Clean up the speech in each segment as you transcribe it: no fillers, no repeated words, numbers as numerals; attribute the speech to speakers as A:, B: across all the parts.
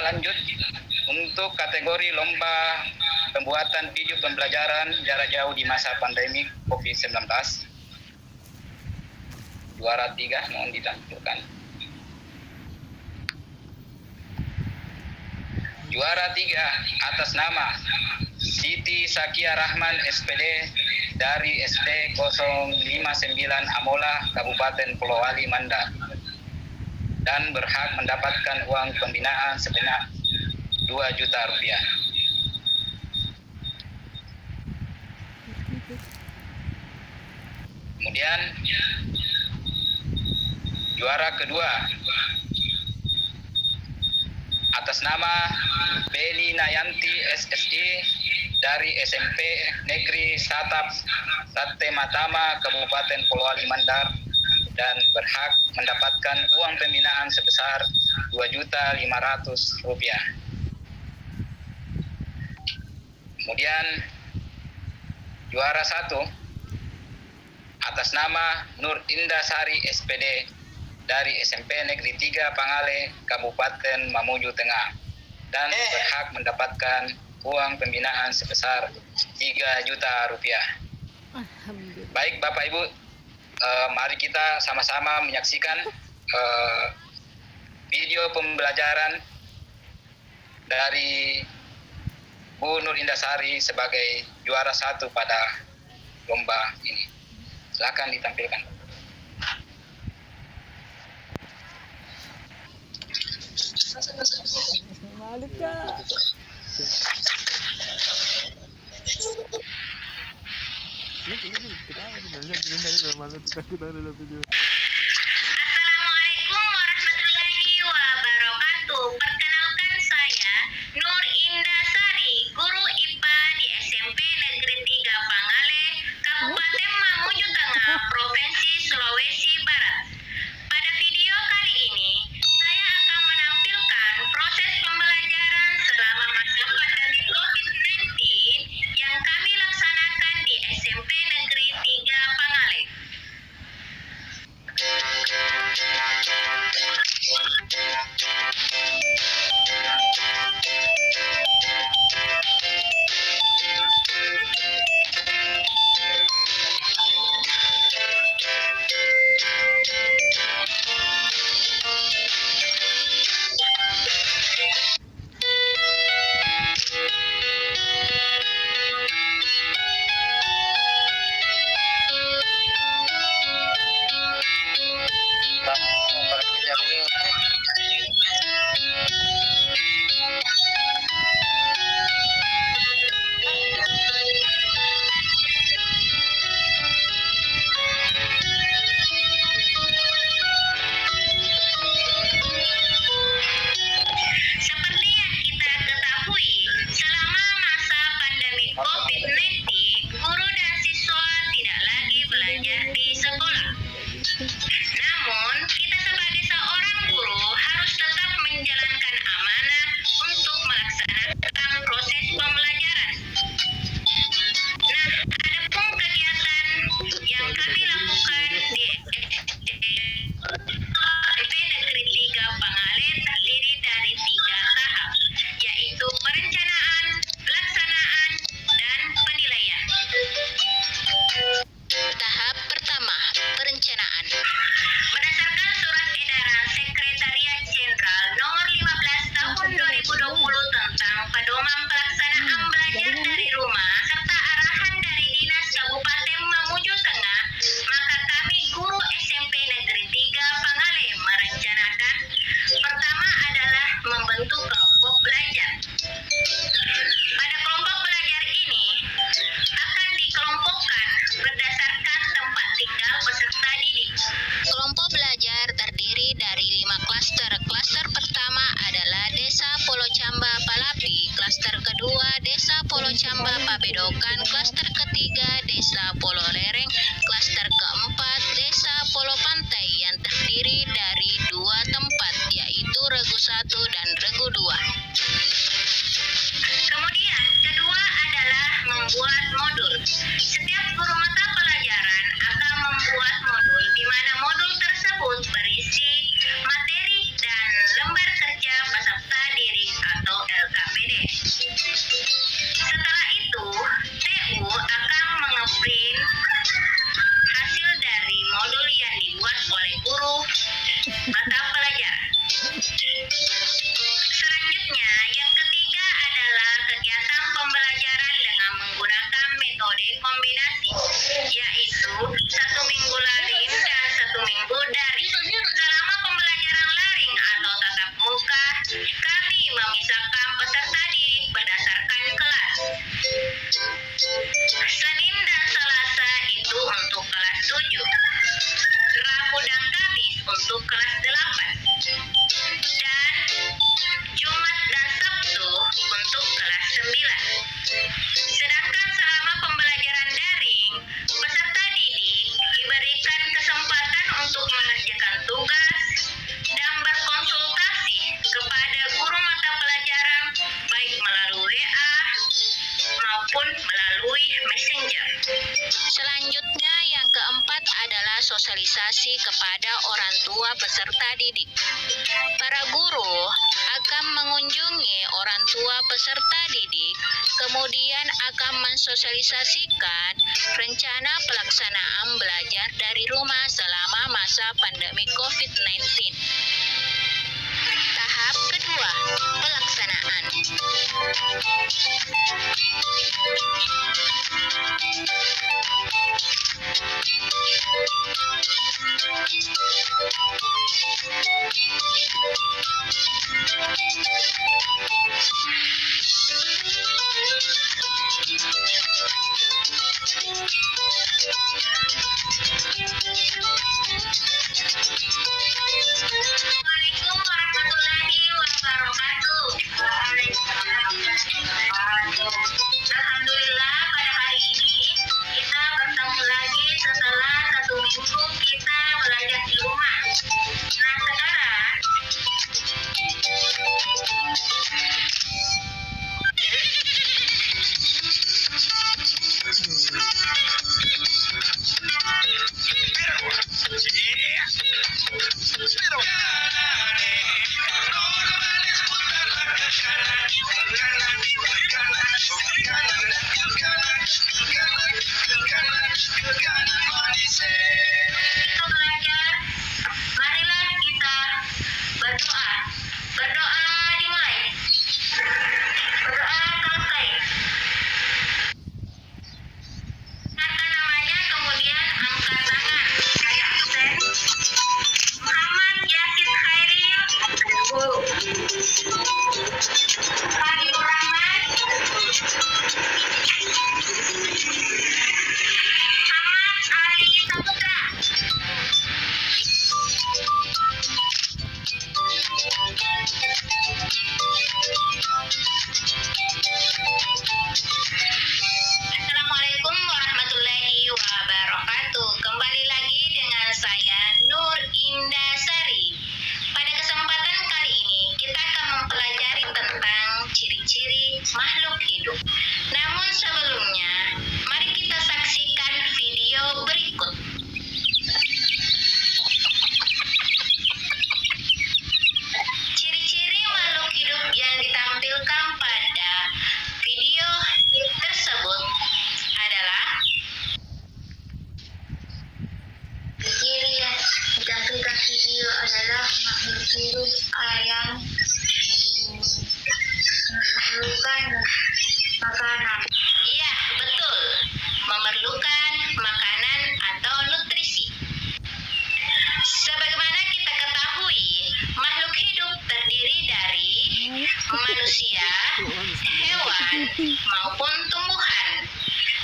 A: lanjut untuk kategori lomba pembuatan video pembelajaran jarak jauh di masa pandemi COVID-19. Juara 3 mohon ditampilkan. Juara 3 atas nama Siti Sakia Rahman SPD dari SD 059 Amola, Kabupaten Polowali, Mandar, dan berhak mendapatkan uang pembinaan sebanyak 2 juta rupiah. Kemudian juara kedua atas nama Beli Nayanti SSI dari SMP Negeri Satap Sate Matama, Kabupaten Polowali, Mandar, dan berhak mendapatkan uang pembinaan sebesar 2.500.000 rupiah. Kemudian juara 1 atas nama Nur Indah Sari SPD dari SMP Negeri 3 Pangale, Kabupaten Mamuju Tengah, dan berhak mendapatkan uang pembinaan sebesar 3 juta rupiah. Baik Bapak Ibu, mari kita sama-sama menyaksikan video pembelajaran dari Bu Nur Indah Sari sebagai juara 1 pada lomba ini. Silakan ditampilkan.
B: Malut ka.
C: Assalamualaikum warahmatullahi wabarakatuh. Perkenalkan saya Nur Indah Sari, guru IPA di SMP Negeri 3 Pangale, Kabupaten Mamuju Tengah, Provinsi Sulawesi Barat. Pada video kali ini, saya akan menampilkan proses pembelajaran selama masa pandemi COVID-19 yang kami laksanakan di SMP Negeri 3 Pangale. Seperti yang kita ketahui, selama masa pandemi COVID-19, guru dan siswa tidak lagi belajar di sekolah. Namun, kita sebagai seorang guru harus tetap menjalankan amanah untuk melaksanakan proses pembelajaran. Nah, adapun kegiatan yang kami lakukan di SMP Negeri 3 Pangale terdiri dari 3 tahap, yaitu perencanaan, pelaksanaan, dan penilaian. Tahap pertama, perencanaan. Berdasarkan surat edaran Sekretariat Jenderal nomor 15 tahun 2020 tentang pedoman pelaksanaan belajar dari rumah serta arahan dari Dinas Kabupaten Mamuju Tengah, maka kami guru SMP Negeri 3 Pangale merencanakan pertama adalah membentuk kelompok belajar. Pada kelompok belajar ini akan dikelompokkan berdasarkan tempat tinggal peserta didik. Kelompok belajar terdiri dari 5 klaster. Klaster pertama adalah Desa Polocamba Palapi, klaster kedua Desa Polocamba Pabedokan, klaster ketiga Desa Polo Lereng, klaster keempat Desa Polo Pantai yang terdiri dari 2 tempat, yaitu Regu 1 dan Regu 2. Kemudian kedua adalah membuat modul. Setiap guru mata pelajaran akan membuat modul di mana modul tersebut berisi materi dan lembar kerja peserta didik mata pelajaran. Selanjutnya, yang ketiga adalah kegiatan pembelajaran dengan menggunakan metode kombinasi, yaitu 1 minggu daring dan 1 minggu daring. Selama pembelajaran daring atau tatap muka, kami memisahkan peserta didik berdasarkan kelas. Senin dan Selasa itu untuk kelas 7, Rabu dan Kamis untuk kelas 8, dan Jumat dan Sabtu untuk kelas 9. Sedangkan selama pembelajaran daring, peserta didik diberikan kesempatan untuk mengerjakan tugas dan berkonsultasi kepada guru mata pelajaran baik melalui WA maupun melalui Messenger. Selanjutnya yang keempat adalah sosialisasi kepada orang tua peserta didik. Para guru akan mengunjungi orang tua peserta didik, kemudian akan mensosialisasikan rencana pelaksanaan belajar dari rumah selama masa pandemi COVID-19. Tahap kedua, pelaksanaan. Assalamualaikum warahmatullahi wabarakatuh. Alhamdulillah pada hari ini kita bertemu lagi setelah 1 minggu kita belajar di rumah. Nah sekarang kita belajar, marilah kita berdoa. Berdoa dimulai. Berdoa selesai. Kata namanya, kemudian angkat tangan. Saya absen. Muhammad Yasin Khairil. Habibur Rahman. Ahmad Ali Saputra. Assalamualaikum warahmatullahi wabarakatuh. Kembali lagi dengan saya Nur Indah Sari. Pada kesempatan kali ini kita akan mempelajari tentang ciri-ciri makhluk hidup. Namun sebelumnya, mari kita saksikan video berikut. Ciri-ciri makhluk hidup yang ditampilkan pada video tersebut adalah ciri yang ditampilkan video adalah makhluk hidup yang memerlukan makanan. Iya, betul. Memerlukan makanan atau nutrisi. Sebagaimana kita ketahui, makhluk hidup terdiri dari manusia, hewan, maupun tumbuhan.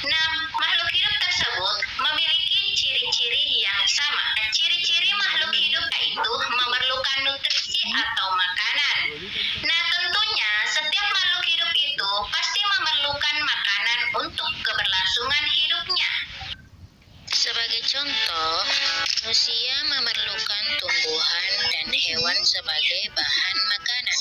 C: Nah, makhluk hidup tersebut memiliki ciri-ciri yang sama. Ciri-ciri makhluk hidup yaitu memerlukan nutrisi atau makanan. Nah, tentunya setiap makhluk hidup itu pasti memerlukan makanan untuk keberlangsungan hidupnya. Sebagai contoh, manusia memerlukan tumbuhan dan hewan sebagai bahan makanan.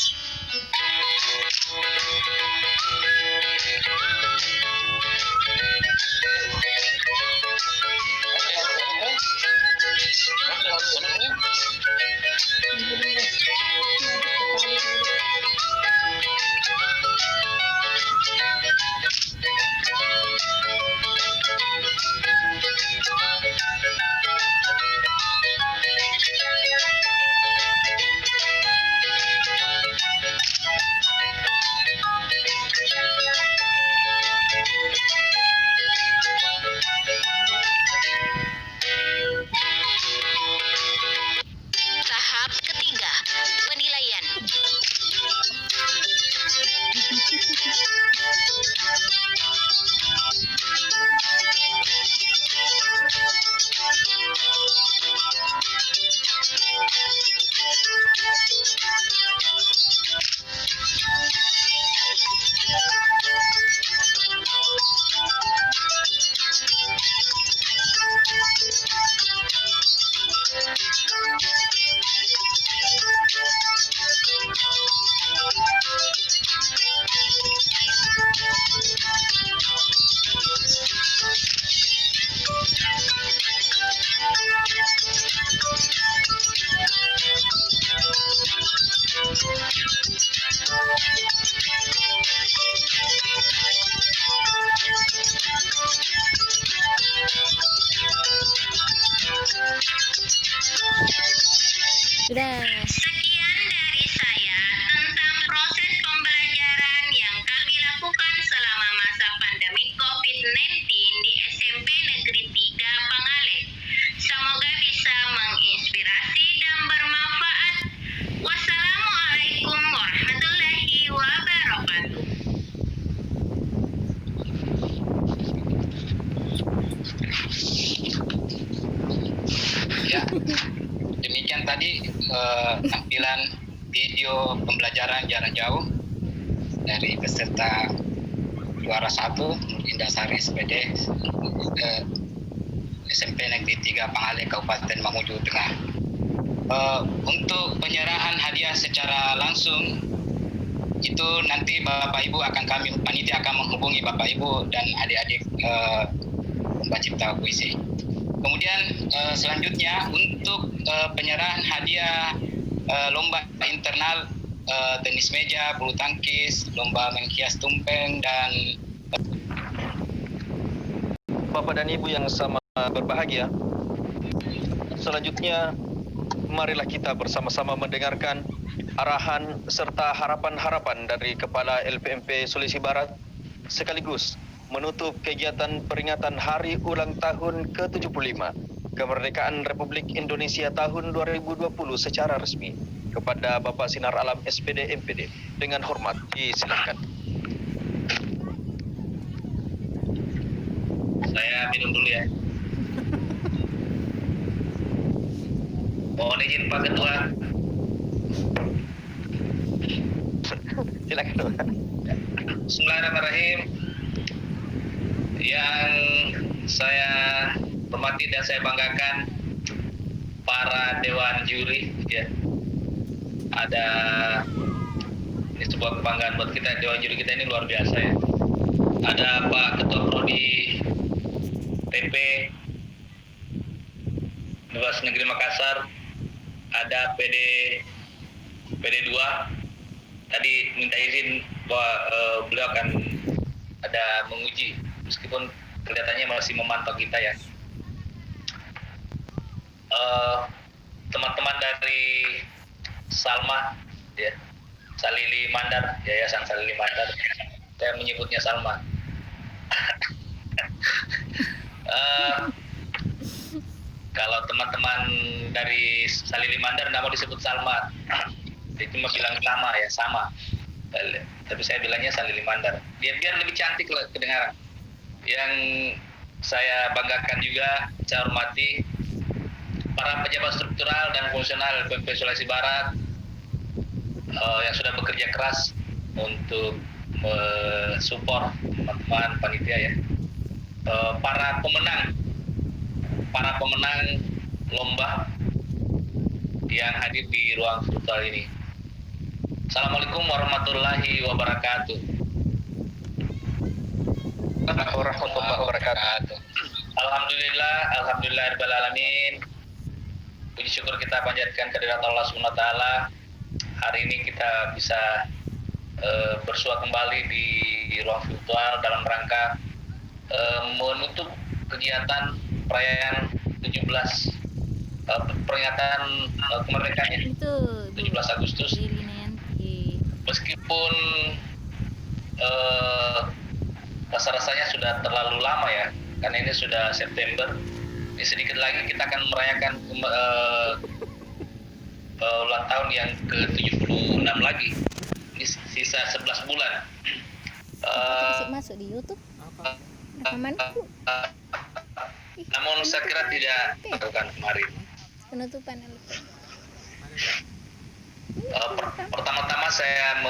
B: Udah.
C: Sekian dari saya tentang proses pembelajaran yang kami lakukan selama masa pandemi COVID-19 di SMP Negeri 3 Pangalek. Semoga bisa menginspirasi dan bermanfaat. Wassalamualaikum warahmatullahi wabarakatuh.
A: Ya, demikian tadi tampilan video pembelajaran jarak jauh dari peserta juara 1 Indasari SPD SMP Negeri 3 Pangalek Kabupaten Mamuju Tengah. Untuk penyerahan hadiah secara langsung itu nanti Bapak Ibu panitia akan menghubungi Bapak Ibu dan adik-adik lomba cipta puisi. Kemudian selanjutnya untuk penyerahan hadiah lomba internal tenis meja, bulu tangkis, lomba menghias tumpeng dan
D: Bapak dan Ibu yang sama berbahagia. Selanjutnya marilah kita bersama-sama mendengarkan arahan serta harapan-harapan dari Kepala LPMP Sulawesi Barat sekaligus menutup kegiatan peringatan Hari Ulang Tahun ke-75 Kemerdekaan Republik Indonesia tahun 2020 secara resmi. Kepada Bapak Sinar Alam SPD MPD, dengan hormat disilakan.
A: saya minum dulu ya. Mohon izin Pak Ketua.
D: Silakan, Pak.
A: Bismillahirrahmanirrahim. Yang saya hormati dan saya banggakan para dewan juri, ya. Ada ini sebuah kebanggaan buat kita, dewan juri kita ini luar biasa ya. Ada Pak Ketua Prodi TP Universitas Negeri Makassar, ada PD 2. Tadi minta izin bahwa beliau akan ada menguji, meskipun kelihatannya masih memantau kita ya. Teman-teman dari Salma, ya, Salili Mandar, Yayasan Salili Mandar, saya menyebutnya Salma. Kalau teman-teman dari Salili Mandar nggak mau disebut Salma, dia cuma bilang sama ya, sama. Tapi saya bilangnya Salili Mandar. Biar lebih cantik lah kedengaran. Yang saya banggakan juga, saya hormati para pejabat struktural dan fungsional LPMP Sulawesi Barat yang sudah bekerja keras untuk mensupport teman-teman panitia ya. Para pemenang lomba yang hadir di ruang virtual ini. Assalamualaikum warahmatullahi wabarakatuh.
D: Warahmatullahi wabarakatuh.
A: Alhamdulillahirabbil alamin. Puji syukur kita panjatkan kehadirat Allah Subhanahu wa taala. Hari ini kita bisa bersua kembali di ruang virtual dalam rangka menutup kegiatan perayaan 17 peringatan kemerdekaannya
B: Itu
A: 17 Agustus. Meskipun rasa-rasanya sudah terlalu lama ya, karena ini sudah September. Sedikit lagi kita akan merayakan ulang tahun yang ke-76 lagi. Ini sisa 11 bulan.
B: Masuk di YouTube. Rekamanku.
A: Namun saya kira tidak dilakukan kemarin.
B: Penutupan LPMP.
A: Pertama-tama saya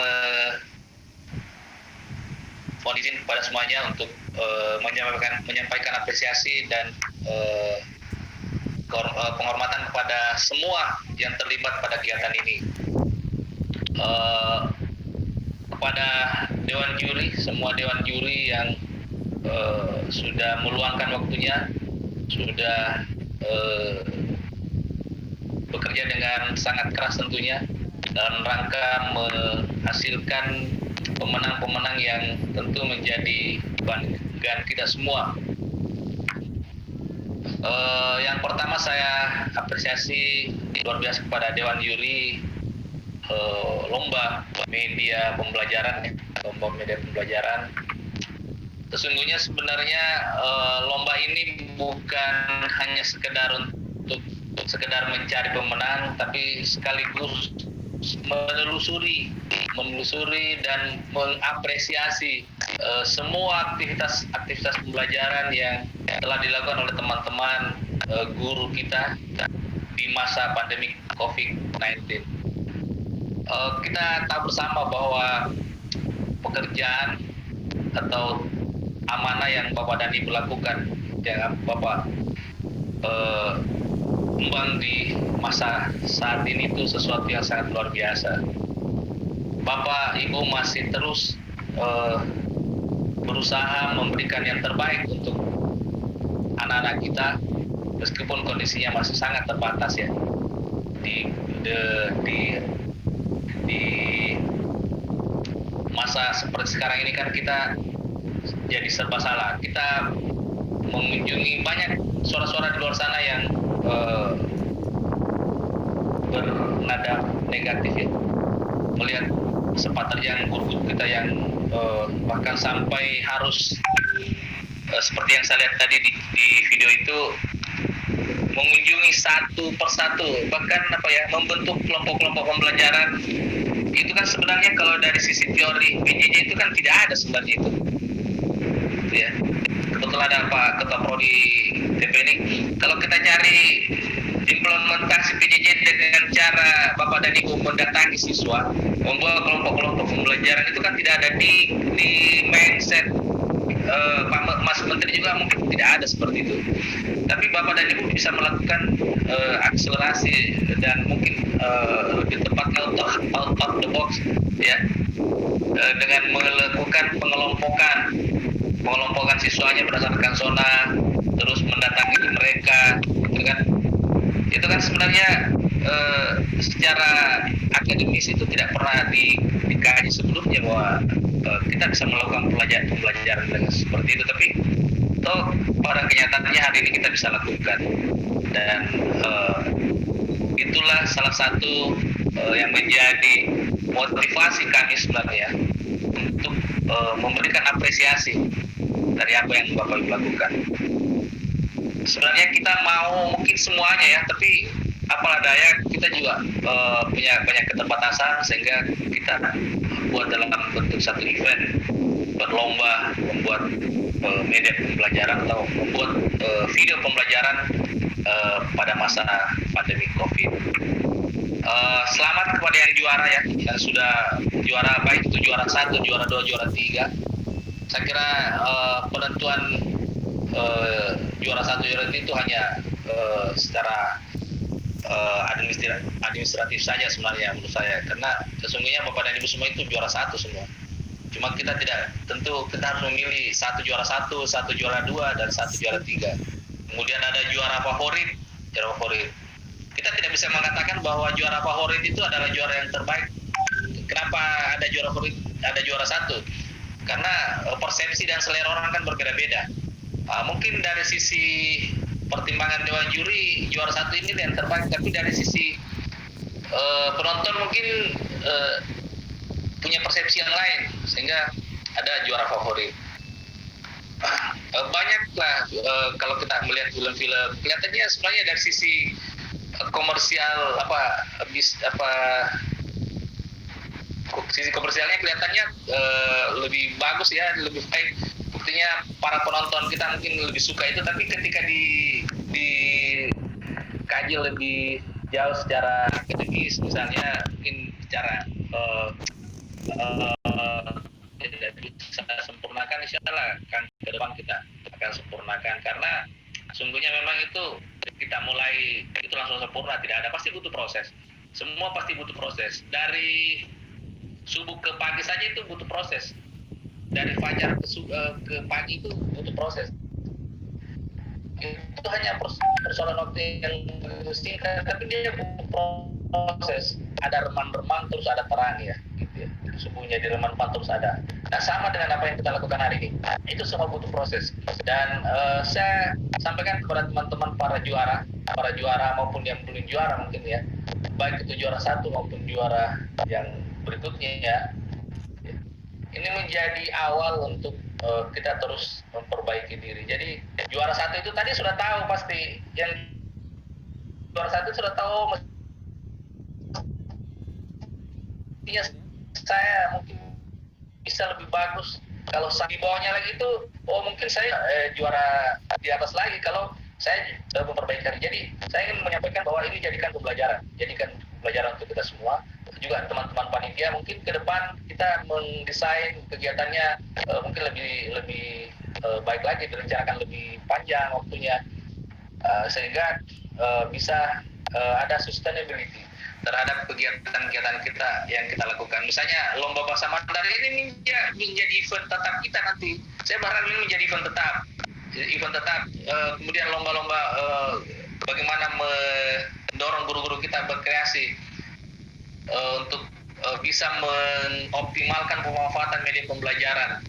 A: mohon izin kepada semuanya untuk menyampaikan apresiasi dan penghormatan kepada semua yang terlibat pada kegiatan ini. Kepada Dewan Juri, semua Dewan Juri yang sudah meluangkan waktunya, sudah bekerja dengan sangat keras tentunya dalam rangka menghasilkan pemenang-pemenang yang tentu menjadi kebanggaan kita semua. Yang pertama saya apresiasi luar biasa kepada Dewan Juri lomba media pembelajaran, lomba media pembelajaran. Sesungguhnya sebenarnya lomba ini bukan hanya sekedar untuk sekedar mencari pemenang, tapi sekaligus menelusuri dan mengapresiasi semua aktivitas pembelajaran yang telah dilakukan oleh teman-teman guru kita di masa pandemi COVID-19. Kita tahu bersama bahwa pekerjaan atau amanah yang Bapak Dhani lakukan, yang Bapak kembang di masa saat ini itu sesuatu yang sangat luar biasa. Bapak Ibu masih terus berusaha memberikan yang terbaik untuk anak-anak kita, meskipun kondisinya masih sangat terbatas ya. Di masa seperti sekarang ini kan kita jadi serba salah. Kita mengunjungi banyak suara-suara di luar sana yang bernada negatif ya, melihat sempat terjadi guru-guru kita yang bahkan sampai harus seperti yang saya lihat tadi di video itu mengunjungi satu persatu, bahkan membentuk kelompok-kelompok pembelajaran. Itu kan sebenarnya kalau dari sisi teori PJJ itu kan tidak ada sebenarnya itu ya. Kebetulan ada Pak Ketua Prodi TP ini. Kalau kita cari implementasi PJJ dengan cara Bapak dan Ibu mendatangi siswa, membuat kelompok-kelompok pembelajaran, itu kan tidak ada di mindset Pak Mas Menteri juga mungkin tidak ada seperti itu. Tapi Bapak dan Ibu bisa melakukan akselerasi dan mungkin lebih tepatnya out of the box ya, dengan melakukan pengelompokan siswanya berdasarkan zona, terus mendatangi mereka, itu kan sebenarnya secara akademis itu tidak pernah dikaji sebelumnya bahwa kita bisa melakukan pembelajaran dengan seperti itu, tapi pada kenyataannya hari ini kita bisa lakukan. Dan itulah salah satu yang menjadi motivasi kami sebenarnya untuk memberikan apresiasi dari apa yang Bapak Ibu lakukan. Sebenarnya kita mau mungkin semuanya ya, tapi apalah daya kita juga punya banyak keterbatasan, sehingga kita buat dalam bentuk satu event, berlomba membuat media pembelajaran atau membuat video pembelajaran pada masa pandemi COVID. Selamat kepada yang juara ya, yang sudah juara, baik itu juara 1, juara 2, juara 3. Saya kira penentuan juara 1, juara 3 itu hanya secara administratif saja sebenarnya menurut saya, karena sesungguhnya Bapak dan Ibu semua itu juara 1 semua. Cuma kita tidak, tentu kita harus memilih 1 juara 1, 1 juara 2, dan 1 juara 3. Kemudian ada juara favorit. Kita tidak bisa mengatakan bahwa juara favorit itu adalah juara yang terbaik. Kenapa ada juara favorit, ada juara 1? Karena persepsi dan selera orang kan berbeda-beda. Mungkin dari sisi pertimbangan Dewan Juri juara 1 ini yang terbaik, tapi dari sisi penonton mungkin punya persepsi yang lain, sehingga ada juara favorit. Banyaklah kalau kita melihat film-film, kelihatannya sebenarnya dari sisi komersial sisi komersialnya kelihatannya lebih bagus ya, lebih baik. Buktinya para penonton kita mungkin lebih suka itu, tapi ketika kaji lebih jauh secara akademis, misalnya mungkin secara tidak bisa sempurnakan, insya Allah kan ke depan kita akan sempurnakan, karena sungguhnya memang itu kita mulai itu langsung sempurna tidak ada, pasti butuh proses, semua pasti butuh proses, dari subuh ke pagi saja itu butuh proses, dari fajar ke pagi itu butuh proses. Itu hanya persoalan waktu yang singkat, tapi dia butuh proses. Ada remang-remang terus ada terang ya, gitu ya. Subuhnya di remang terus ada. Nah, sama dengan apa yang kita lakukan hari ini. Itu semua butuh proses. Dan saya sampaikan kepada teman-teman para juara maupun yang belum juara mungkin ya, baik itu juara 1 maupun juara yang berikutnya ya. Ini menjadi awal untuk kita terus memperbaiki diri. Jadi juara 1 itu tadi sudah tahu pasti, yang juara 1 sudah tahu mestinya saya mungkin bisa lebih bagus. Kalau di bawahnya lagi itu, mungkin saya juara di atas lagi kalau saya memperbaiki. Jadi saya ingin menyampaikan bahwa ini jadikan pembelajaran untuk kita semua. Juga teman-teman panitia mungkin ke depan kita mendesain kegiatannya mungkin lebih baik lagi, direncanakan lebih panjang waktunya sehingga bisa ada sustainability terhadap kegiatan-kegiatan kita yang kita lakukan. Misalnya lomba bahasa Mandarin ini menjadi event tetap kita nanti. Saya berharap ini menjadi event tetap. Kemudian lomba-lomba bagaimana mendorong guru-guru kita berkreasi untuk bisa mengoptimalkan pemanfaatan media pembelajaran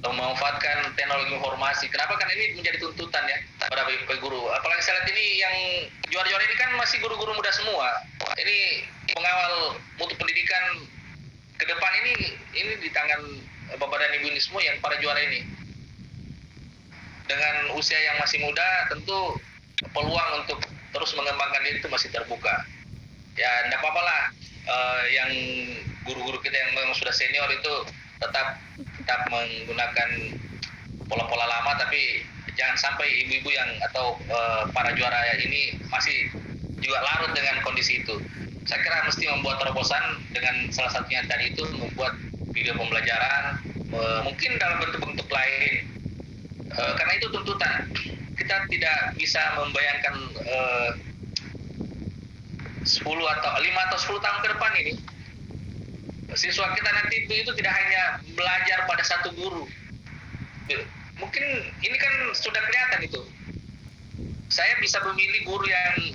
A: atau memanfaatkan teknologi informasi. Kenapa? Kan ini menjadi tuntutan ya pada guru. Apalagi saya lihat ini yang juara-juara ini kan masih guru-guru muda semua. Ini pengawal mutu pendidikan ke depan ini di tangan Bapak dan Ibu ini semua yang para juara ini. Dengan usia yang masih muda, tentu peluang untuk terus mengembangkan diri itu masih terbuka. Ya, tidak apa-apa lah yang guru-guru kita yang memang sudah senior itu tetap menggunakan pola-pola lama, tapi jangan sampai ibu-ibu yang atau para juara ini masih juga larut dengan kondisi itu. Saya kira mesti membuat terobosan dengan salah satunya tadi itu membuat video pembelajaran mungkin dalam bentuk-bentuk lain, karena itu tuntutan. Kita tidak bisa membayangkan 5 atau 10 tahun ke depan ini siswa kita nanti itu tidak hanya belajar pada satu guru. Mungkin ini kan sudah kelihatan itu. Saya bisa memilih guru yang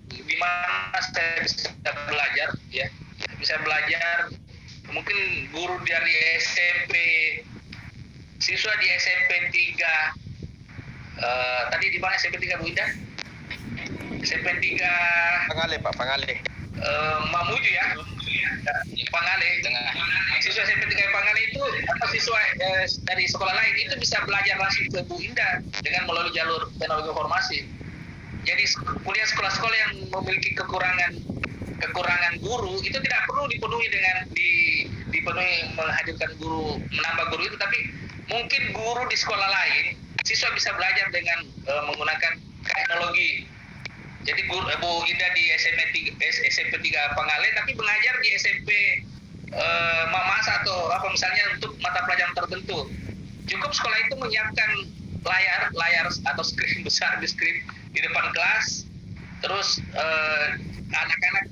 A: di mana saya bisa belajar ya. Bisa belajar mungkin guru dari SMP, siswa di SMP 3. Tadi di mana SMP 3 Bu Indah? SMP 3
D: Pangale.
A: Mamuju ya. Pangale. Siswa SMP 3 Pangale itu atau siswa dari sekolah lain itu bisa belajar langsung ke Bu Indah dengan melalui jalur teknologi informasi. Jadi kuliah sekolah-sekolah yang memiliki kekurangan guru itu tidak perlu dipenuhi dengan dipenuhi menghadirkan guru, menambah guru itu, tapi mungkin guru di sekolah lain siswa bisa belajar dengan menggunakan teknologi. Jadi Bu Indah di SMP 3 Pangale tapi mengajar di SMP Mamas atau apa misalnya untuk mata pelajaran tertentu. Cukup sekolah itu menyiapkan layar atau screen besar di depan kelas. Terus anak-anak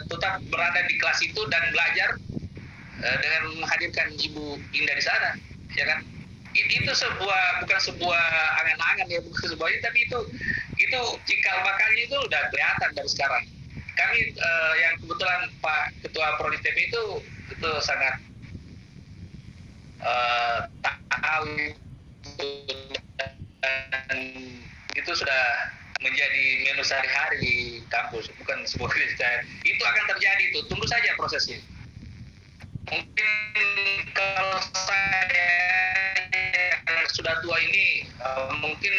A: tetap berada di kelas itu dan belajar dengan menghadirkan Ibu Indah di sana, ya kan? Itu bukan sebuah angan-angan ya, bukan sebuah ini, tapi itu cikal bakalnya itu udah kelihatan dari sekarang. Kami yang kebetulan Pak Ketua Prodi TP itu sangat tahu dan itu sudah menjadi menu sehari-hari di kampus, bukan sebuah keniscayaan. Itu akan terjadi itu, tunggu saja prosesnya. Mungkin kalau saya yang sudah tua ini mungkin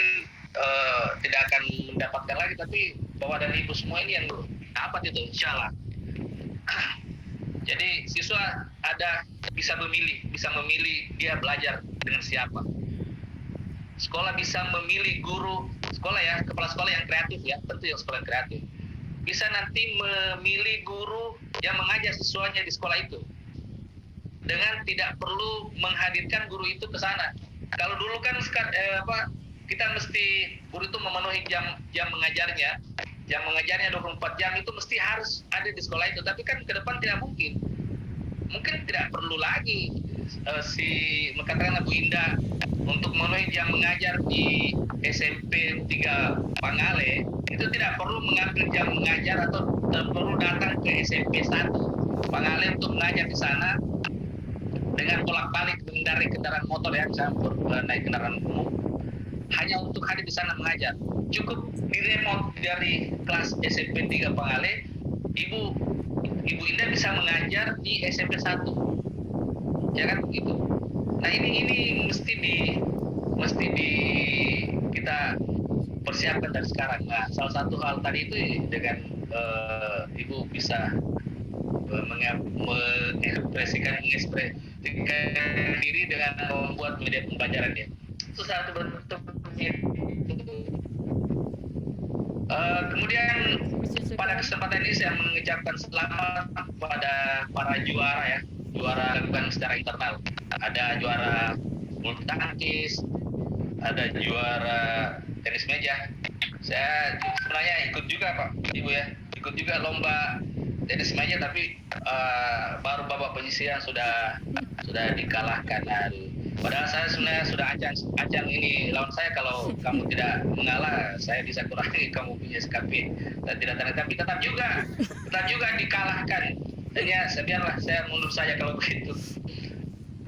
A: tidak akan mendapatkan lagi, tapi Bapak dan Ibu semua ini yang dapat itu, insya Allah. Jadi siswa bisa memilih dia belajar dengan siapa. sekolah bisa memilih guru sekolah ya, kepala sekolah yang kreatif ya, tentu yang sekolah yang kreatif bisa nanti memilih guru yang mengajar siswanya di sekolah itu dengan tidak perlu menghadirkan guru itu ke sana. Kalau dulu kan kita mesti guru itu memenuhi jam mengajarnya, jam mengajarnya 24 jam itu mesti harus ada di sekolah itu. Tapi kan ke depan tidak mungkin tidak perlu lagi si katakanlah Bu Indah untuk memenuhi jam mengajar di SMP 3 Pangale itu tidak perlu mengambil jam mengajar atau perlu datang ke SMP 1 Pangale untuk mengajar di sana dengan bolak-balik mengendarai kendaraan motor ya, misalnya naik kendaraan umum hanya untuk hadir di sana mengajar. Cukup di remote dari kelas SMP 3 Pangale, Ibu Indah bisa mengajar di SMP 1. Ya kan begitu. Nah, ini mesti di kita persiapkan dari sekarang. Nah, salah satu hal tadi itu dengan Ibu bisa mengekspresikan diri dengan membuat media pembelajaran ya. Itu satu bentuknya. Kemudian pada kesempatan ini saya mengucapkan selamat pada para juara ya, juara bukan secara internal. Ada juara bulu tangkis, ada juara tenis meja. Saya sebenarnya ikut juga Pak Ibu ya, ikut juga lomba tenis meja tapi baru babak penyisihan sudah dikalahkan. Aduh. Padahal saya sebenarnya sudah acang ini lawan saya, kalau kamu tidak mengalah saya bisa kurangi kamu punya SKP dan tidak tapi tetap juga dikalahkan. Dan ya biarlah saya mundur saja kalau begitu.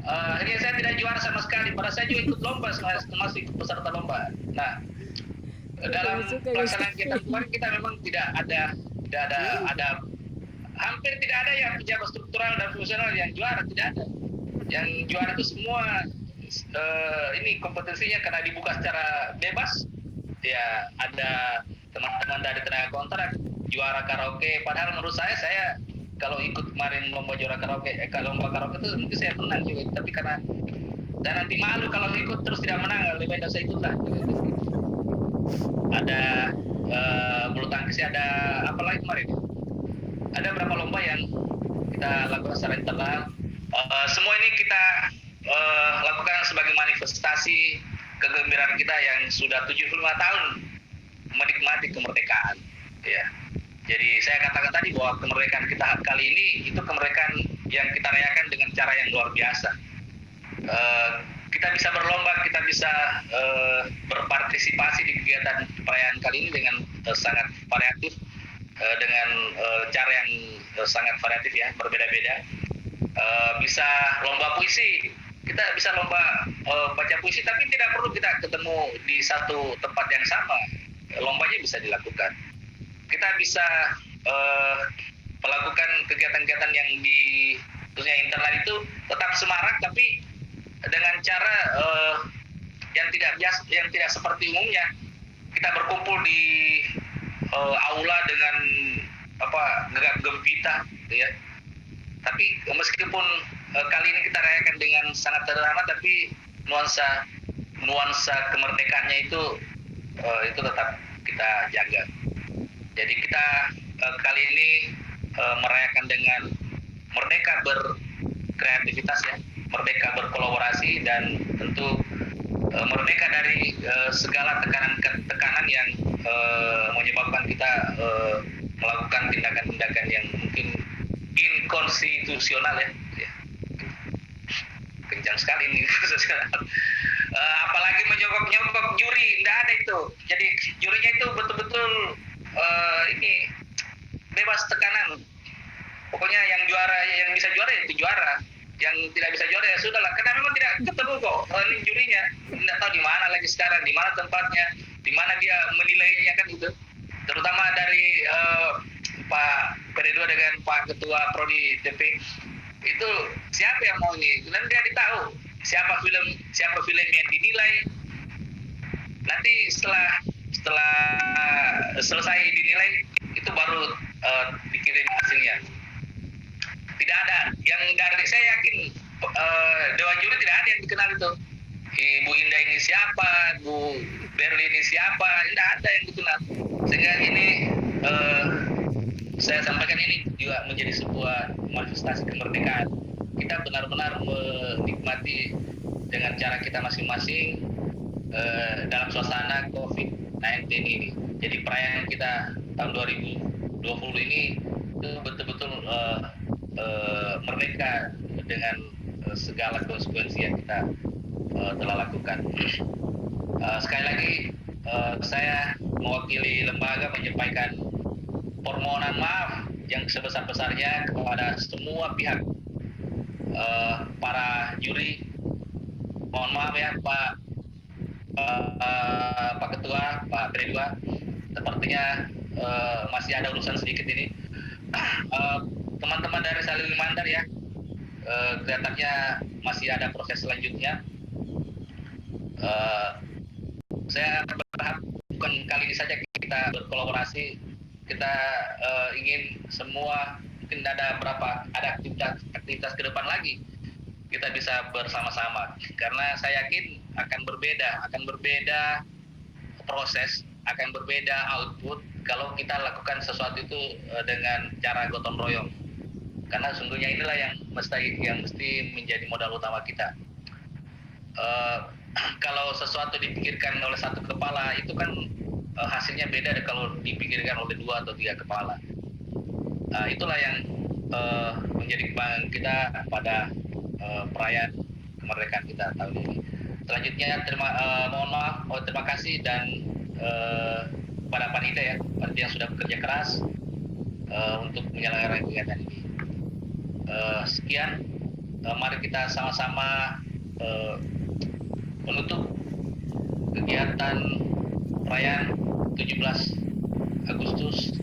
A: Akhirnya saya tidak juara sama sekali, padahal saya juga ikut lomba, masih ikut peserta lomba. Nah, dalam pelaksanaan kita kemarin kita memang tidak ada hampir tidak ada yang pejabat struktural dan fungsional yang juara, tidak ada. Yang juara itu semua ini kompetensinya karena dibuka secara bebas. Ya ada teman-teman dari tenaga kontrak juara karaoke, padahal menurut saya kalau ikut kemarin lomba juara karaoke lomba karaoke itu mungkin saya menang juga, tapi karena dan nanti malu kalau ikut terus tidak menang, lebih baik saya ikutlah. Ada bulu tangkis, ada apa lagi kemarin? Ada berapa lomba yang kita lakukan secara internal. Semua ini kita lakukan sebagai manifestasi kegembiraan kita yang sudah 75 tahun menikmati kemerdekaan. Ya. Jadi saya katakan tadi bahwa kemerdekaan kita kali ini itu kemerdekaan yang kita rayakan dengan cara yang luar biasa. Kita bisa berlomba, kita bisa berpartisipasi di kegiatan perayaan kali ini dengan sangat variatif, dengan cara yang sangat variatif ya, berbeda-beda. Bisa lomba puisi, kita bisa lomba baca puisi, tapi tidak perlu kita ketemu di satu tempat yang sama, lombanya bisa dilakukan. Kita bisa melakukan kegiatan-kegiatan yang di khususnya internal itu tetap semarak, tapi dengan cara yang tidak seperti umumnya. Kita berkumpul di aula dengan gegap gempita, gitu ya. Tapi meskipun kali ini kita rayakan dengan sangat sederhana, tapi nuansa kemerdekaannya itu tetap kita jaga. Jadi kita kali ini merayakan dengan merdeka berkreativitas ya, merdeka berkolaborasi, dan tentu merdeka dari segala tekanan yang menyebabkan kita melakukan tindakan-tindakan yang mungkin inkonstitusional ya. Kencang sekali ini apalagi menyogok juri, tidak ada itu. Jadi jurinya itu betul-betul ini bebas tekanan. Pokoknya yang bisa juara itu juara, yang tidak bisa juara ya sudahlah, karena memang tidak ketemu kok ini jurinya, tidak tahu di mana lagi sekarang, di mana tempatnya, di mana dia menilainya kan itu. Terutama dari Pak Perindo dengan Pak Ketua Prodi TP itu siapa yang mau ini, dan dia ditahu siapa film yang dinilai. Nanti setelah selesai dinilai itu baru dikirim hasilnya. Tidak ada yang dari, saya yakin dewan juri tidak ada yang dikenal itu. Ibu Indah ini siapa, Bu Berli ini siapa, tidak ada yang dikenal. Sehingga ini saya sampaikan ini juga menjadi sebuah manifestasi kemerdekaan. Kita benar-benar menikmati dengan cara kita masing-masing dalam suasana COVID-19 ini. Jadi perayaan kita tahun 2020 ini itu betul-betul merdeka dengan segala konsekuensi yang kita telah lakukan. Sekali lagi saya mewakili lembaga menyampaikan permohonan maaf yang sebesar-besarnya kepada semua pihak, para juri. Mohon maaf ya Pak Ketua, Pak Kedua, sepertinya masih ada urusan sedikit ini. Teman-teman dari Salili Mandar ya, kelihatannya masih ada proses selanjutnya. Saya berharap bukan kali ini saja kita berkolaborasi. Kita ingin semua, mungkin ada aktivitas ke depan lagi kita bisa bersama-sama, karena saya yakin akan berbeda proses, akan berbeda output kalau kita lakukan sesuatu itu dengan cara gotong royong, karena sungguhnya inilah yang mesti menjadi modal utama kita. Kalau sesuatu dipikirkan oleh satu kepala itu kan hasilnya beda kalau dipikirkan oleh 2 atau 3 kepala. Itulah yang menjadi kebanggaan kita pada perayaan kemerdekaan kita tahun ini. Selanjutnya mohon maaf, terima kasih dan pada panitia ya, panitia yang sudah bekerja keras untuk menyelenggarakan kegiatan ini. Sekian, mari kita sama-sama menutup kegiatan perayaan 17 Agustus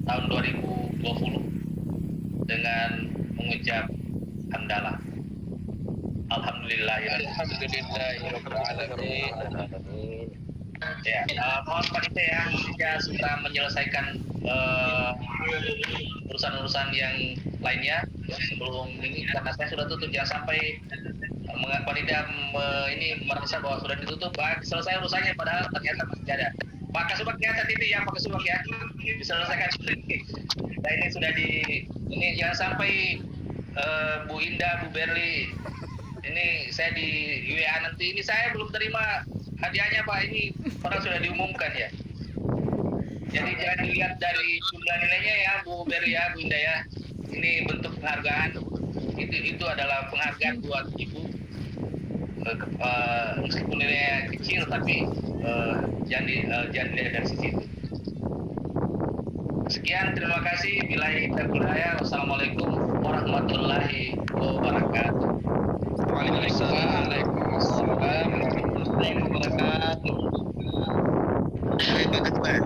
A: tahun 2020 dengan mengucap hamdalah. Alhamdulillahirabbil alamin. Ya, mohon panitia ya segera menyelesaikan urusan-urusan yang lainnya sebelum ini, karena saya sudah tutup. Jangan sampai panitia ini merasa bahwa sudah ditutup, selesai urusannya padahal ternyata masih ada. Pak Kasubag ya tadi ya, Pak Kasubag ya, diselesaikan. Nah ini sudah ini jangan sampai Bu Indah, Bu Berli, ini saya di WA nanti, ini saya belum terima hadiahnya Pak, ini padahal sudah diumumkan ya. Jadi jangan dilihat dari jumlah nilainya ya Bu Berli ya, Bu Indah ya. Ini bentuk penghargaan, itu adalah penghargaan buat Ibu. Meskipun nilainya kecil tapi jangan dilihat dari sisi itu. Sekian, terima kasih. Billahi taufiq. Wassalamualaikum warahmatullahi wabarakatuh.
D: Waalaikumsalam.
A: Warahmatullahi wabarakatuh.
E: Baik Pak Ketua.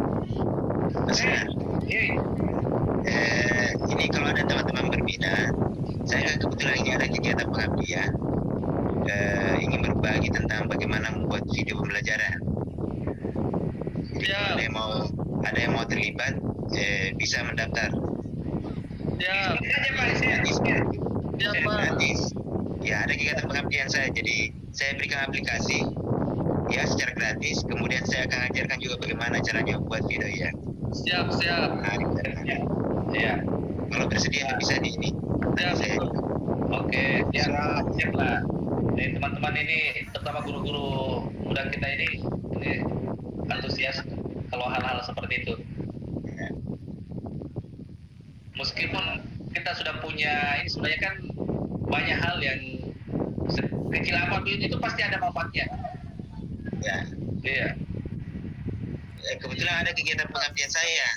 E: Mas ini kalau ada teman-teman berbeda, saya kebetulan ini ada kegiatan pengabdian, ingin berbagi tentang bagaimana membuat video pembelajaran. Jadi kalau ada yang mau terlibat, bisa mendaftar.
A: Ya, aja Pak,
E: Gratis. Ya, ada kegiatan pengabdian saya. Jadi saya berikan aplikasi ya secara gratis. Kemudian saya akan ajarkan juga bagaimana caranya membuat video ya.
A: Siap. Ya.
E: Kalau bersedia bisa di ini. Saya.
A: Oke, siap lah. Jadi teman-teman ini, terutama guru-guru muda kita ini antusias kalau hal-hal seperti itu. Meskipun kita sudah punya, ini sebenarnya kan banyak hal yang kecil apapun itu pasti ada manfaatnya.
E: Ya.
A: Iya.
E: Kebetulan ada kegiatan pengabdian saya.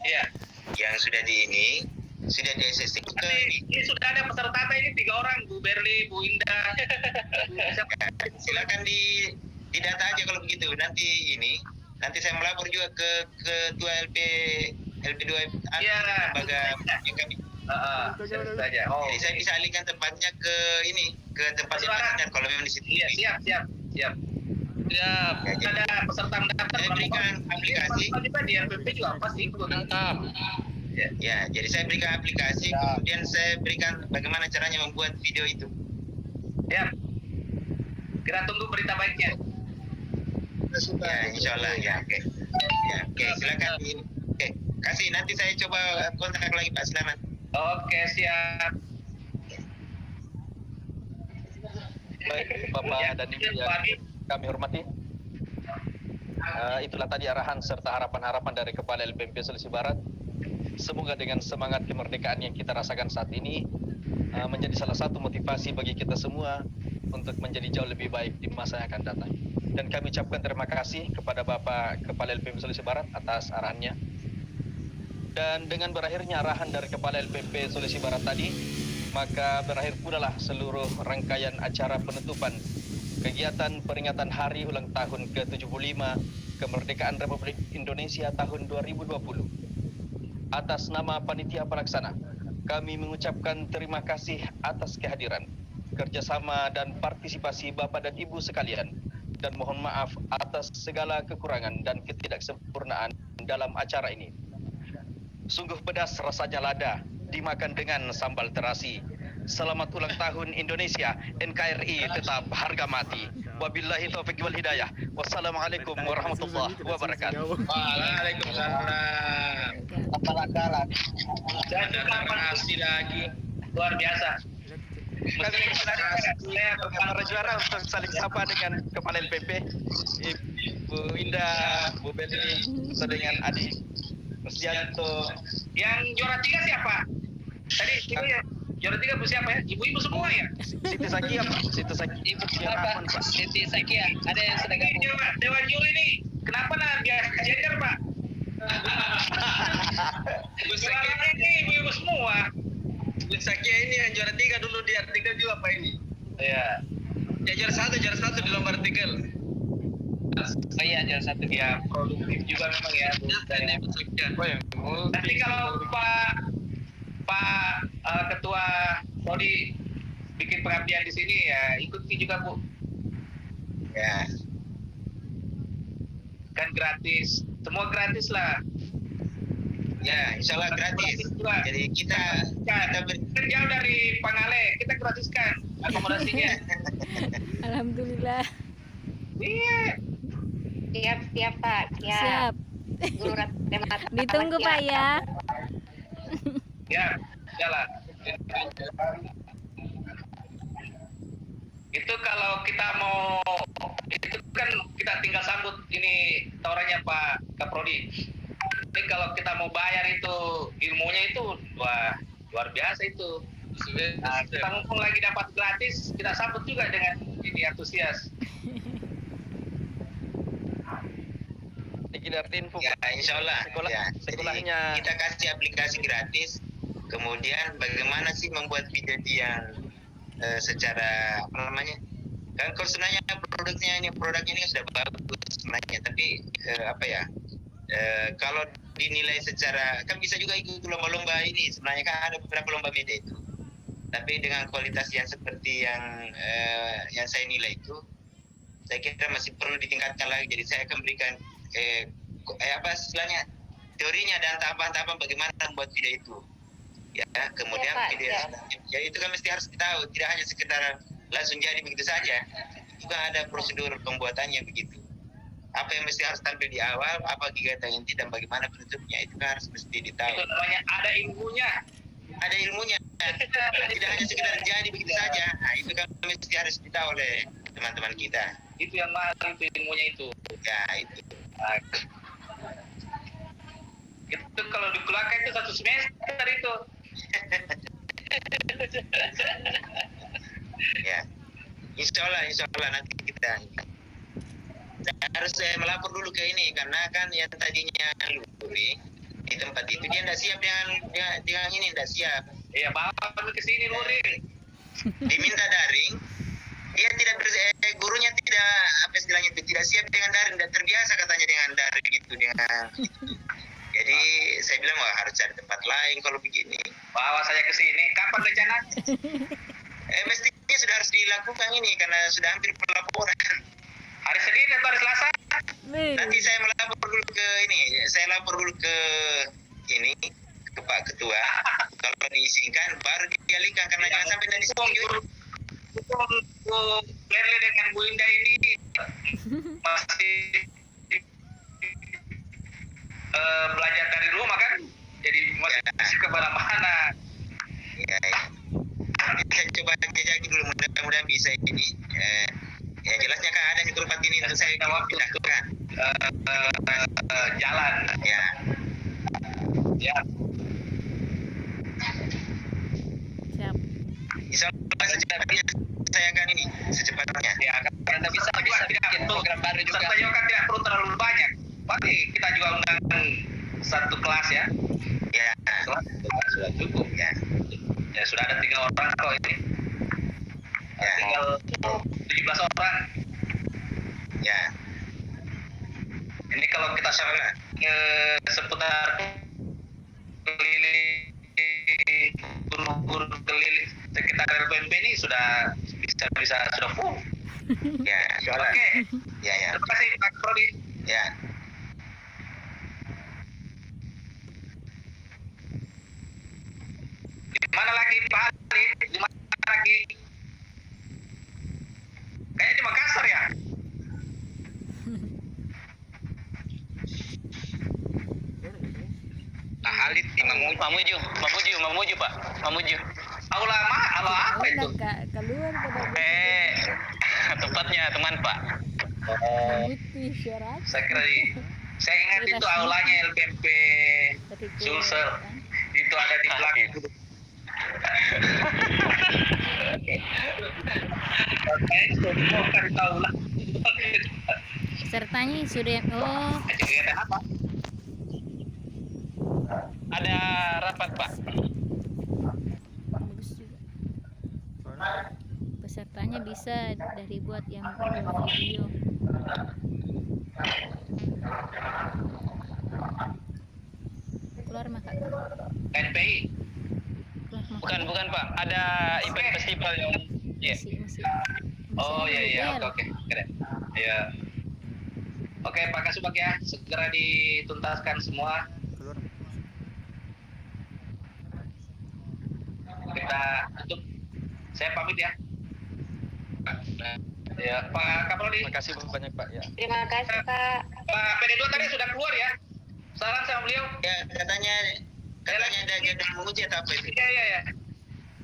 A: Iya.
E: Yang sudah di SST ke
A: Ini sudah ada peserta ini 3 orang, Bu Berli, Bu Indah.
E: Silakan di data aja kalau begitu. Nanti saya melapor juga ke ketua LP2 lembaga yang kami.
A: Saja.
E: Jadi saya bisa alihkan tempatnya ke tempat yang kalau memang di situ.
A: Iya, siap. Ya, ada peserta mendaftar.
E: Saya berikan aplikasi.
A: Kita di LPP juga pasti ikut.
E: Ya, jadi saya berikan aplikasi, kemudian saya berikan bagaimana caranya membuat video itu.
A: Ya. Kita tunggu berita baiknya.
E: Ya, insya Allah ya. Oke. Ya, oke. Silakan. Oke. Kasih. Nanti saya coba kontak lagi Pak Selamat.
A: Oke, siap.
D: Baik, Bapak dan Ibu yang kami hormati. Itulah tadi arahan serta harapan-harapan dari Kepala LPMP Sulawesi Barat. Semoga dengan semangat kemerdekaan yang kita rasakan saat ini menjadi salah satu motivasi bagi kita semua untuk menjadi jauh lebih baik di masa yang akan datang. Dan kami ucapkan terima kasih kepada Bapak Kepala LPMP Sulawesi Barat atas arahannya. Dan dengan berakhirnya arahan dari Kepala LPMP Sulawesi Barat tadi, maka berakhir pula lah seluruh rangkaian acara penutupan kegiatan peringatan Hari Ulang Tahun ke-75 Kemerdekaan Republik Indonesia tahun 2020. Atas nama Panitia Pelaksana, kami mengucapkan terima kasih atas kehadiran, kerjasama dan partisipasi Bapak dan Ibu sekalian, dan mohon maaf atas segala kekurangan dan ketidaksempurnaan dalam acara ini. Sungguh pedas rasanya lada dimakan dengan sambal terasi. Selamat ulang tahun Indonesia, NKRI tetap harga mati. Wabillahi taufiq wal hidayah. Wassalamualaikum warahmatullahi wabarakatuh.
E: Waalaikumsalam.
A: Kalah. Dan terima kasih lagi. Luar biasa.
D: Saya para juara untuk saling sapa dengan Kepala LPP, Ibu Indah, Bu Beli, dengan Adi Rusdianto.
A: Yang juara 3 siapa? Tadi itu ya. Juara 3 Bu siapa ya? Ibu-ibu semua ya?
D: Siti Sakia, Pak. Siti Sakia.
A: Ibu siapa? Siti Sakia. Ada yang sedang Dewan juri nih. Kenapa nah biasa gender, Pak? Bu Sakia ini ibu-ibu semua.
F: Bu Sakia ini yang juara 3 dulu di artikel juga Pak ini.
A: Iya.
F: Ya juara satu di lomba artikel.
A: Oh iya, juara 1 ya. Produktif juga memang ya.
F: Ini Bu Sakia.
A: Nanti kalau Pak Ketua Prodi bikin pengabdian di sini ya ikuti juga Bu.
E: Ya.
A: Kan gratis, semua gratis lah.
E: Ya, insya Allah gratis. Jadi kita
A: Kan jauh dari Pangale, kita gratiskan akomodasinya.
B: Alhamdulillah.
A: Iya.
C: Siap Pak.
B: Siap.
C: Guru matematika.
B: Ditunggu Pak ya.
A: Ya, jalan. Itu kalau kita mau, itu kan kita tinggal sambut ini tawarannya Pak Kaprodi. Tapi kalau kita mau bayar itu ilmunya itu wah luar biasa itu. Nah, kita mumpung lagi dapat gratis, kita sambut juga dengan ini antusias.
D: Ini dari info.
E: ya insya Allah. Ya.
D: Sekolahnya.
E: Jadi kita kasih aplikasi gratis. Kemudian bagaimana sih membuat video yang secara apa namanya? Kan kalau sebenarnya produknya ini kan sudah bagus sebenarnya, tapi apa ya? Kalau dinilai secara kan bisa juga ikut lomba-lomba ini. Sebenarnya kan ada beberapa lomba media itu. Tapi dengan kualitas yang seperti yang saya nilai itu, saya kira masih perlu ditingkatkan lagi. Jadi saya akan berikan apa istilahnya teorinya dan tahapan-tahapan bagaimana membuat video itu. Ya, kemudian
C: Pak,
E: video ya itu kan mesti harus ditahu, tidak hanya sekedar langsung jadi begitu saja. Juga ada prosedur pembuatannya begitu. Apa yang mesti harus tampil di awal, apa kegiatan inti dan bagaimana penutupnya itu kan harus mesti ditahu.
A: Itu namanya ada ilmunya.
E: Ada ilmunya. Tidak hanya sekedar jadi begitu saja. Nah, itu kan mesti harus ditahu oleh teman-teman kita.
A: Itu yang mahal itu ilmunya itu.
E: Ya, itu.
A: Nah, itu kalau dikeluarkan itu 1 semester itu.
E: Ya. Insya Allah nanti kita harus melapor dulu ke ini karena kan yang tadinya Luri di tempat itu dia tidak siap dengan ini tidak siap.
A: Iya, bawa ke sini Nuri.
E: Diminta daring, dia tidak gurunya tidak apa istilahnya itu tidak siap dengan daring, tidak terbiasa katanya dengan daring itu dengan. Jadi saya bilang wah harus cari tempat lain kalau begini.
A: Bawa saya ke sini. Kapan rencana?
E: Mestinya sudah harus dilakukan ini karena sudah hampir pelaporan.
A: Hari Senin atau hari Selasa?
E: Nanti saya melapor dulu ke ini, saya lapor dulu ke ini ke Pak Ketua. Kalau diizinkan baru dialihkan karena jangan sampai dari
A: Mumpung Berli dengan Bu Indah ini masih belajar dari rumah kan, jadi masih kemana-mana.
E: Ya, ya. Saya coba jajaki dulu, mudah-mudahan bisa ini. Yang jelasnya kan ada di tempat ini untuk saya pindahkan.
A: Jalan.
E: Ya,
A: Ya.
B: Siap.
E: insya Allah secepatnya saya akan ini secepatnya.
A: Ya, karena bisa bikin program baru juga. Peserta juga kan tidak perlu terlalu banyak. Pasti kita juga undang satu kelas ya.
E: Ya,
A: Sudah cukup.
E: ya,
A: Ya sudah ada 3 orang kok ini.
E: ya,
A: Tinggal 17 orang.
E: ya.
A: Ini kalau kita sampai ke seputar keliling guru-guru keliling sekitar LPMP ini sudah sudah full.
E: Ya,
A: Oke.
E: ya, ya,
A: Terima kasih Pak Prodi.
E: ya.
A: Di mana lagi Pak Ali? Di mana lagi? Kayaknya di Makassar ya? Nah, Halid di
F: Mamuju Pak, Mamuju.
A: Aula apa itu?
B: Keluar
F: Tempatnya teman Pak.
B: putih syarat.
A: Saya ingat itu aulanya LPMP Sulsel. Itu ada di belakang. Tahu lah.
B: Pesertanya sudah
A: Kegiatan apa?
F: Ada rapat Pak.
B: bagus juga. Pesertanya bisa dari buat yang video. Keluar maka
A: NPI.
B: keluar maka.
F: Bukan Pak. Ada event festival yang
B: Masih.
A: Oh
B: Masih
A: iya
B: ada
A: oke keren. Ya. Oke Pak Kasubag ya, segera dituntaskan semua. Kita tutup. Saya pamit ya. Ya Pak Kapolri.
D: Terima kasih banyak Pak ya.
C: Terima kasih Pak.
A: Pak PD2 tadi sudah keluar ya. Salam sama beliau.
E: Ya, katanya ada jadwal menguji atau apa itu?
A: Iya.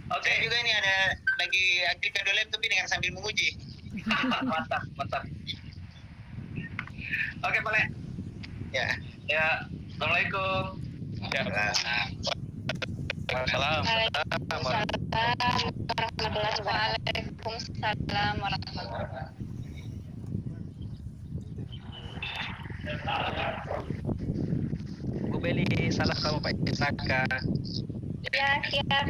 A: Oke.
E: Saya juga ini ada lagi aktifkan dulu laptop ini dengan sambil menguji.
A: mantap. Oke Pak Le.
E: Ya.
A: Ya. Assalamualaikum.
F: Ya. Salam.
C: Waalaikumsalam warahmatullahi.
D: Bu Beli salah kamu Pak Saka.
C: Ya, siap.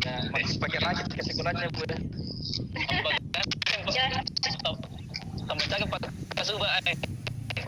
D: Ya, masih pakai rajin ke sekolahnya Bu ya.
C: Ya.
F: Tambah jaga Pak Kasuba.